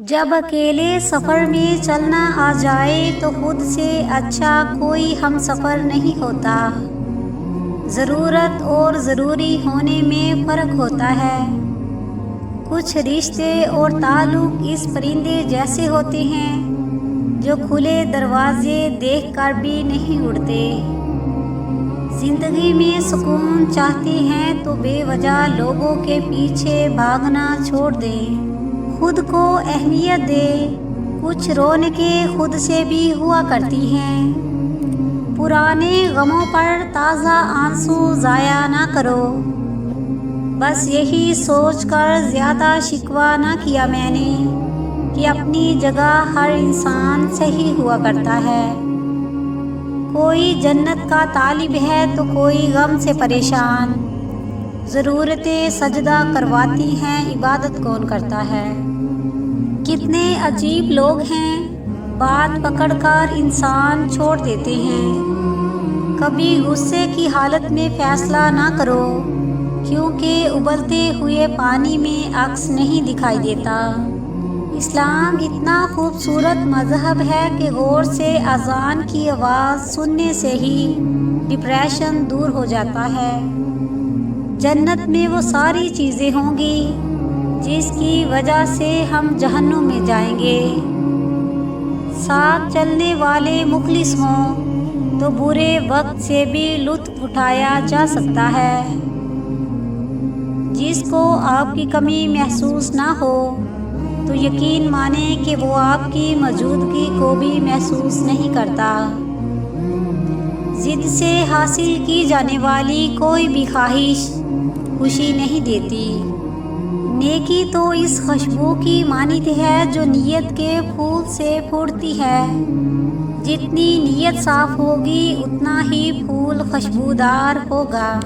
جب اکیلے سفر میں چلنا آ جائے تو خود سے اچھا کوئی ہم سفر نہیں ہوتا۔ ضرورت اور ضروری ہونے میں فرق ہوتا ہے۔ کچھ رشتے اور تعلق اس پرندے جیسے ہوتے ہیں جو کھلے دروازے دیکھ کر بھی نہیں اڑتے۔ زندگی میں سکون چاہتے ہیں تو بے وجہ لوگوں کے پیچھے بھاگنا چھوڑ دیں۔ خود کو اہمیت دے۔ کچھ رونقیں خود سے بھی ہوا کرتی ہیں۔ پرانے غموں پر تازہ آنسو ضائع نہ کرو۔ بس یہی سوچ کر زیادہ شکوہ نہ کیا میں نے کہ اپنی جگہ ہر انسان صحیح ہوا کرتا ہے۔ کوئی جنت کا طالب ہے تو کوئی غم سے پریشان۔ ضرورتیں سجدہ کرواتی ہیں، عبادت کون کرتا ہے؟ کتنے عجیب لوگ ہیں، بات پکڑ کر انسان چھوڑ دیتے ہیں۔ کبھی غصے کی حالت میں فیصلہ نہ کرو، کیونکہ ابلتے ہوئے پانی میں عکس نہیں دکھائی دیتا۔ اسلام اتنا خوبصورت مذہب ہے کہ غور سے اذان کی آواز سننے سے ہی ڈپریشن دور ہو جاتا ہے۔ جنت میں وہ ساری چیزیں ہوں گی جس کی وجہ سے ہم جہنم میں جائیں گے۔ ساتھ چلنے والے مخلص ہوں تو برے وقت سے بھی لطف اٹھایا جا سکتا ہے۔ جس کو آپ کی کمی محسوس نہ ہو تو یقین مانیں کہ وہ آپ کی موجودگی کو بھی محسوس نہیں کرتا۔ ضد سے حاصل کی جانے والی کوئی بھی خواہش خوشی نہیں دیتی۔ نیکی تو اس خوشبو کی مانند ہے جو نیت کے پھول سے پھوٹتی ہے۔ جتنی نیت صاف ہوگی اتنا ہی پھول خوشبودار ہوگا۔